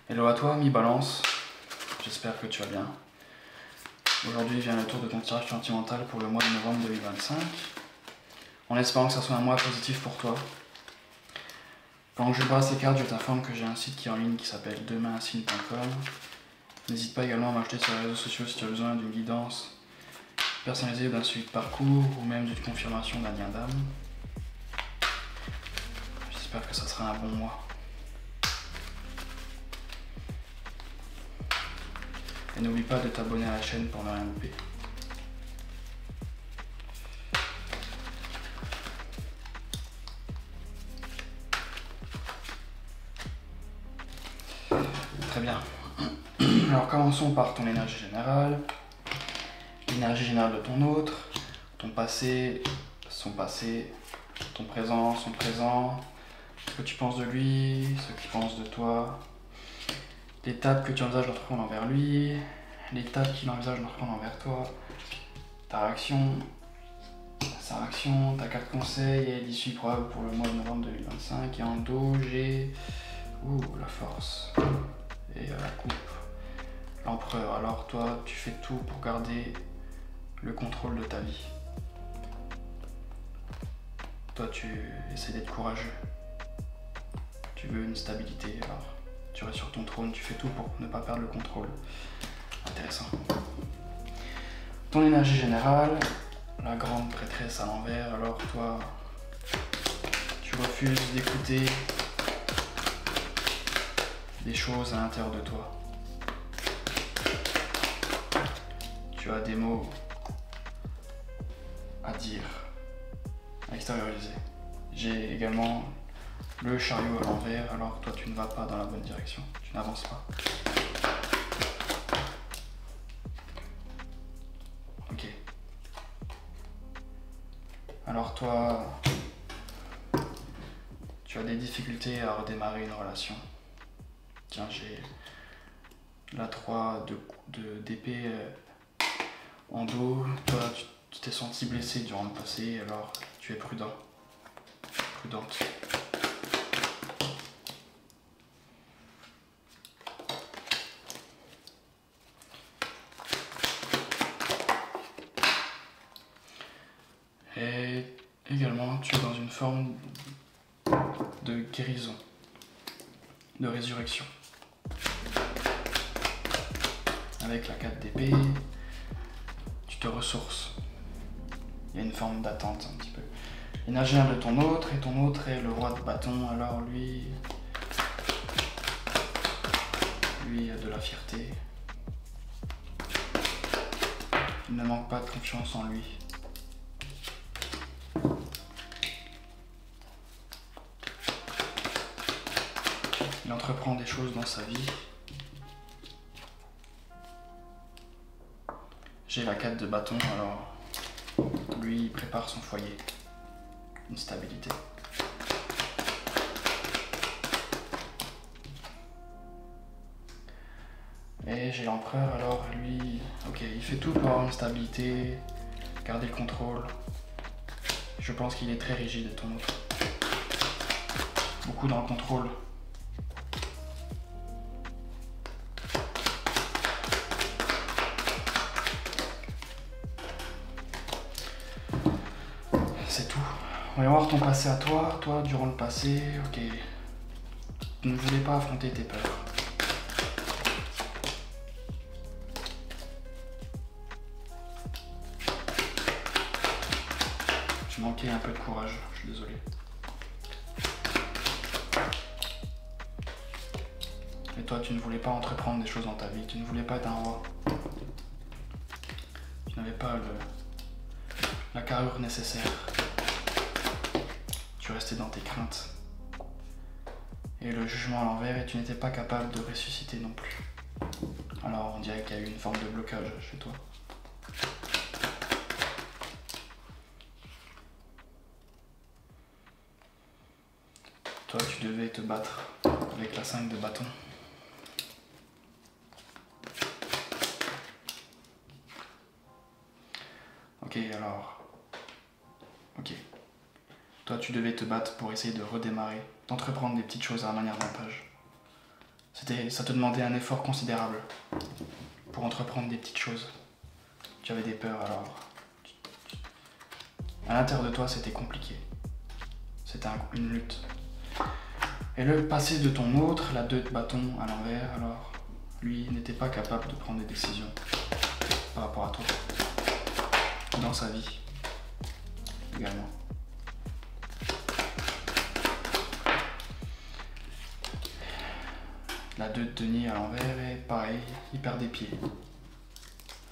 Hello à toi, mi-balance, j'espère que tu vas bien. Aujourd'hui vient le tour de ton tirage sentimental pour le mois de novembre 2025, en espérant que ça soit un mois positif pour toi. Pendant que je brasse ces cartes, je t'informe que j'ai un site qui est en ligne qui s'appelle demainsigne.com. N'hésite pas également à m'acheter sur les réseaux sociaux si tu as besoin d'une guidance personnalisée, d'un suivi de parcours ou même d'une confirmation d'un lien d'âme. J'espère que ça sera un bon mois. Et n'oublie pas de t'abonner à la chaîne pour ne rien louper. Très bien. Alors commençons par ton énergie générale. L'énergie générale de ton autre, ton passé, son passé, ton présent, son présent, ce que tu penses de lui, ce qu'il pense de toi, l'étape que tu envisages d'entreprendre envers lui, l'étape qu'il envisage d'entreprendre envers toi, ta réaction, sa réaction, ta carte conseil et l'issue probable pour le mois de novembre 2025. Et en dos, j'ai la force et la coupe, l'empereur. Alors toi, tu fais tout pour garder le contrôle de ta vie. Toi, tu essaies d'être courageux. Tu veux une stabilité, alors tu restes sur ton trône, tu fais tout pour ne pas perdre le contrôle. Intéressant. Ton énergie générale, la grande prêtresse à l'envers, alors toi, tu refuses d'écouter des choses à l'intérieur de toi. Tu as des mots à dire, à extérioriser. J'ai également le chariot à l'envers, alors toi tu ne vas pas dans la bonne direction, tu n'avances pas. Ok. Alors toi, tu as des difficultés à redémarrer une relation. Tiens, j'ai la 3 d'épée en dos. Toi, tu t'es senti blessé durant le passé, alors tu es prudent. Prudente. Et également, tu es dans une forme de guérison, de résurrection. Avec la 4 d'épée, tu te ressources. Il y a une forme d'attente un petit peu. L'énergie de ton autre, et ton autre est le roi de bâton, alors lui a de la fierté. Il ne manque pas de confiance en lui. Il entreprend des choses dans sa vie. J'ai la 4 de bâton, alors lui il prépare son foyer, une stabilité. Et j'ai l'empereur, alors lui, ok, il fait tout pour avoir une stabilité, garder le contrôle. Je pense qu'il est très rigide, ton autre. Beaucoup dans le contrôle. C'est tout. On va voir ton passé à toi. Toi, durant le passé, ok. Tu ne voulais pas affronter tes peurs. Tu manquais un peu de courage, je suis désolé. Et toi, tu ne voulais pas entreprendre des choses dans ta vie. Tu ne voulais pas être un roi. Tu n'avais pas la carrure nécessaire. Tu restais dans tes craintes. Et le jugement à l'envers, et tu n'étais pas capable de ressusciter non plus. Alors on dirait qu'il y a eu une forme de blocage chez toi. Toi, tu devais te battre avec la 5 de bâton. Ok, alors... Ok. Toi, tu devais te battre pour essayer de redémarrer, d'entreprendre des petites choses à la manière d'un page. Ça te demandait un effort considérable pour entreprendre des petites choses. Tu avais des peurs, alors à l'intérieur de toi c'était compliqué. C'était une lutte. Et le passé de ton autre, la 2 de bâton à l'envers, alors lui n'était pas capable de prendre des décisions par rapport à toi. Dans sa vie également. La 2 de denier à l'envers est pareil, il perd des pieds.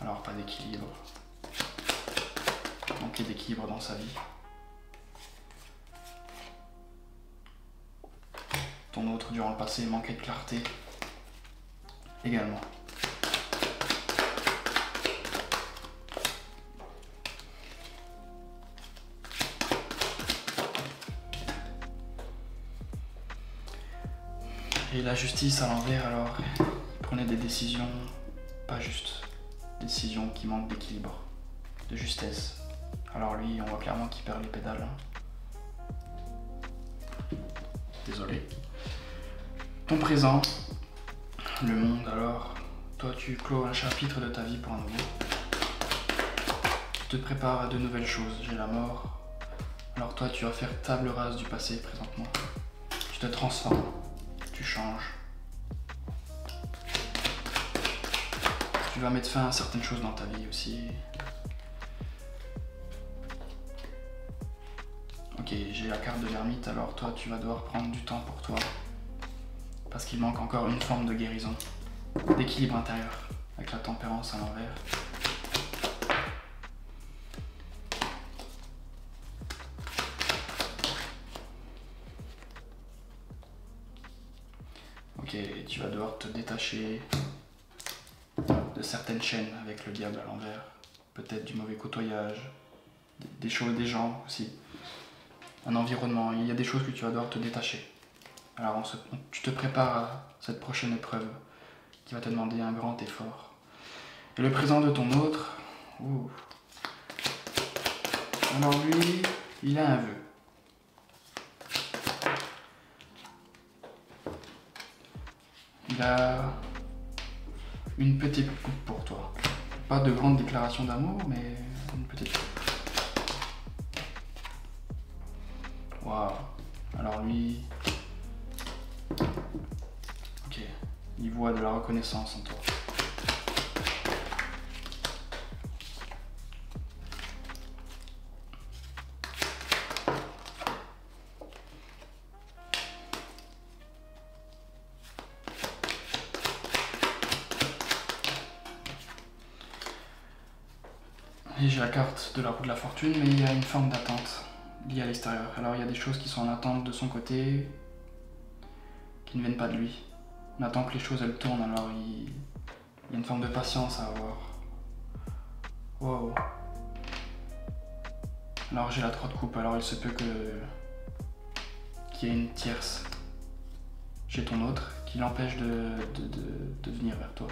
Alors pas d'équilibre. Manquer d'équilibre dans sa vie. Ton autre durant le passé manquait de clarté également. Et la justice à l'envers, alors, il prenait des décisions pas justes, décisions qui manquent d'équilibre, de justesse. Alors lui, on voit clairement qu'il perd les pédales. Désolé. Ton présent, le monde, alors, toi tu clôt un chapitre de ta vie pour un nouveau. Tu te prépares à de nouvelles choses, j'ai la mort. Alors toi tu vas faire table rase du passé présentement. Tu te transformes. Tu changes. Tu vas mettre fin à certaines choses dans ta vie aussi. Ok, j'ai la carte de l'ermite, alors toi tu vas devoir prendre du temps pour toi. Parce qu'il manque encore une forme de guérison, d'équilibre intérieur, avec la tempérance à l'envers. Ok, tu vas devoir te détacher de certaines chaînes avec le diable à l'envers, peut-être du mauvais côtoyage, des choses, des gens aussi, un environnement, il y a des choses que tu vas devoir te détacher. Alors tu te prépares à cette prochaine épreuve qui va te demander un grand effort. Et le présent de ton autre, alors lui, il a un vœu. Il a une petite coupe pour toi. Pas de grande déclaration d'amour, mais une petite coupe. Waouh. Alors lui... Ok. Il voit de la reconnaissance en toi. Et j'ai la carte de la roue de la fortune, mais il y a une forme d'attente liée à l'extérieur. Alors il y a des choses qui sont en attente de son côté, qui ne viennent pas de lui. On attend que les choses elles tournent, alors il y a une forme de patience à avoir. Wow. Alors j'ai la 3 de coupe, alors il se peut qu'il y ait une tierce chez ton autre qui l'empêche de venir vers toi.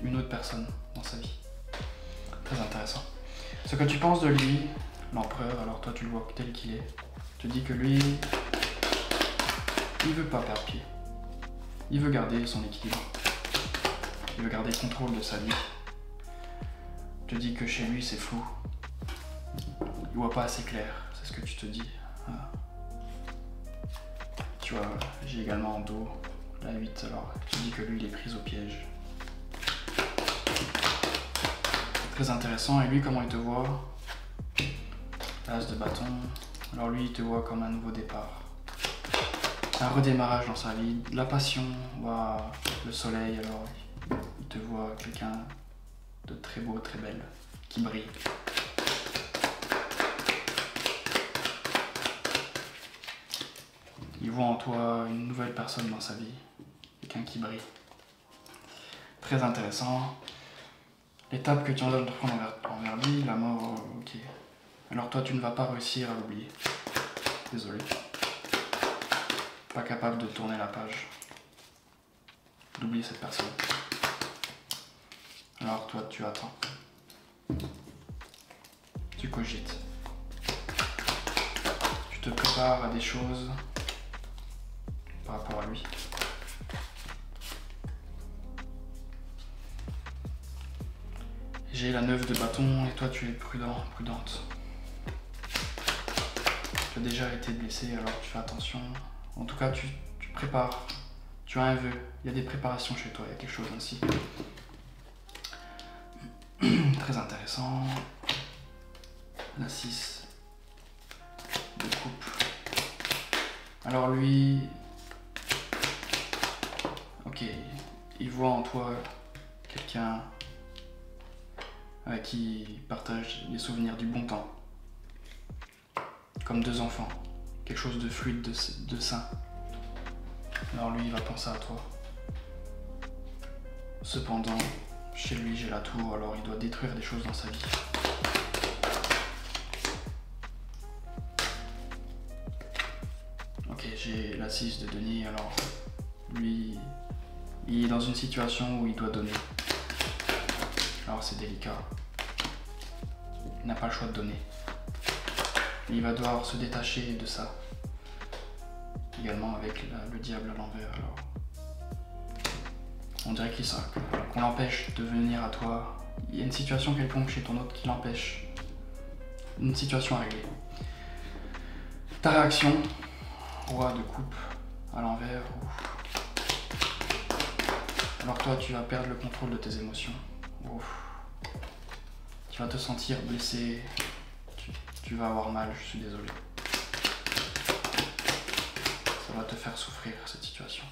Une autre personne dans sa vie. Très intéressant. Ce que tu penses de lui, l'empereur, alors toi tu le vois tel qu'il est, te dis que lui, il veut pas perdre pied. Il veut garder son équilibre. Il veut garder le contrôle de sa vie. Te dis que chez lui c'est flou. Il voit pas assez clair, c'est ce que tu te dis. Tu vois, j'ai également en dos la 8, alors tu dis que lui il est pris au piège. Très intéressant, et lui comment il te voit? L'as de bâton, alors lui il te voit comme un nouveau départ. Un redémarrage dans sa vie, de la passion, le soleil, alors il te voit quelqu'un de très beau, très belle, qui brille. Il voit en toi une nouvelle personne dans sa vie, quelqu'un qui brille. Très intéressant. L'étape que tu en donnes de prendre envers lui, la mort, ok. Alors toi tu ne vas pas réussir à l'oublier. Désolé. Pas capable de tourner la page. D'oublier cette personne. Alors toi tu attends. Tu cogites. Tu te prépares à des choses par rapport à lui. J'ai la 9 de bâton et toi tu es prudent, prudente. Tu as déjà été blessé, alors tu fais attention. En tout cas, tu prépares. Tu as un vœu. Il y a des préparations chez toi, il y a quelque chose ainsi. Très intéressant. La 6 de coupe. Alors lui... Ok, il voit en toi quelqu'un avec qui il partage des souvenirs du bon temps. Comme deux enfants. Quelque chose de fluide, de sain. Alors lui, il va penser à toi. Cependant, chez lui, j'ai la tour, alors il doit détruire des choses dans sa vie. Ok, j'ai la 6 de denier, alors lui, il est dans une situation où il doit donner. Alors c'est délicat. Il n'a pas le choix de donner. Il va devoir se détacher de ça. Également avec le diable à l'envers. Alors, on dirait qu'on l'empêche de venir à toi. Il y a une situation quelconque chez ton autre qui l'empêche. Une situation à régler. Ta réaction, roi de coupe à l'envers. Alors toi, tu vas perdre le contrôle de tes émotions. Tu vas te sentir blessé. Tu vas avoir mal, je suis désolé. Ça va te faire souffrir, cette situation.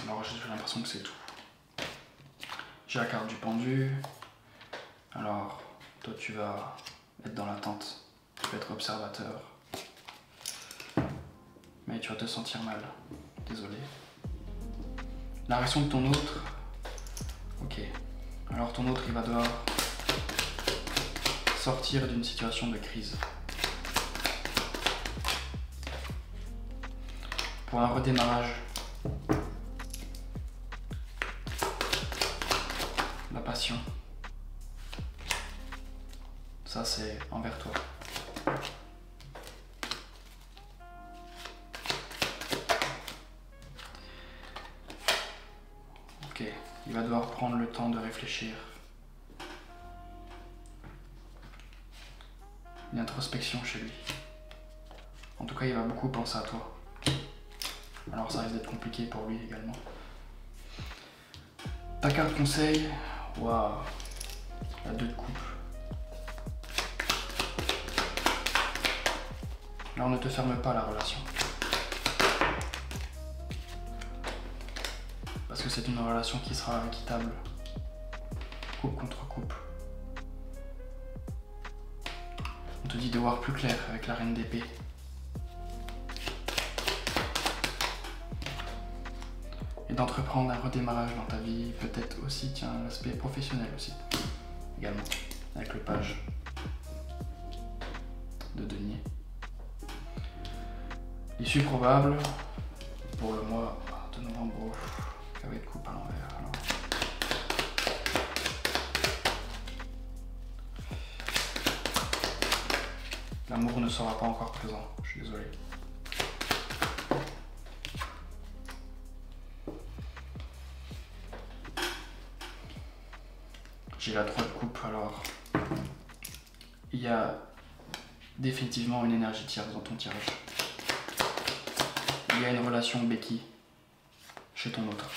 Alors j'ai l'impression que c'est tout. J'ai la carte du pendu. Alors, toi tu vas être dans l'attente. Tu vas être observateur. Mais tu vas te sentir mal. Désolé. La réaction de ton autre. Ok. Alors ton autre, il va devoir sortir d'une situation de crise. Pour un redémarrage. La passion. Ça, c'est envers toi. Ok, il va devoir prendre le temps de réfléchir. Une introspection chez lui. En tout cas, il va beaucoup penser à toi. Alors ça risque d'être compliqué pour lui également. Ta carte conseil, waouh, la 2 de coupe. Là, on ne te ferme pas la relation. Parce que c'est une relation qui sera équitable. Coupe contre coupe. On te dit de voir plus clair avec la reine d'épée. Et d'entreprendre un redémarrage dans ta vie, peut-être aussi, tiens, l'aspect professionnel aussi. Également, avec le page de denier. L'issue probable pour le mois de novembre, avec coupe à l'envers. Alors. L'amour ne sera pas encore présent, je suis désolé. J'ai la 3 de coupe, alors il y a définitivement une énergie tierce dans ton tirage. Il y a une relation béquille chez ton autre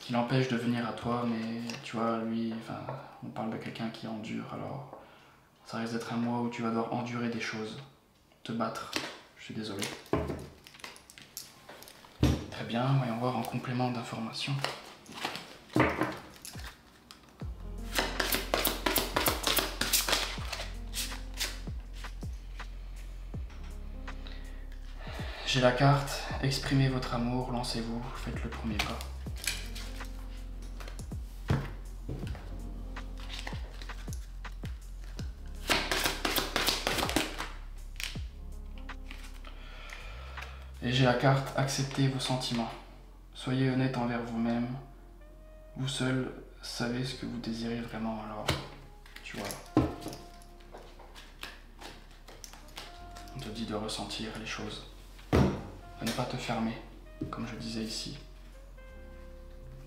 qui l'empêche de venir à toi, mais tu vois, lui, enfin, on parle de quelqu'un qui endure, alors ça risque d'être un mois où tu vas devoir endurer des choses, te battre, je suis désolé. Très bien, voyons voir en complément d'information. J'ai la carte, exprimez votre amour, lancez-vous, faites le premier pas. Et j'ai la carte acceptez vos sentiments. Soyez honnête envers vous-même. Vous seul savez ce que vous désirez vraiment, alors tu vois. On te dit de ressentir les choses, de ne pas te fermer, comme je disais ici,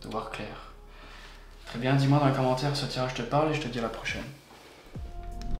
de voir clair. Très bien, dis-moi dans les commentaires si ce tirage te parle et je te dis à la prochaine.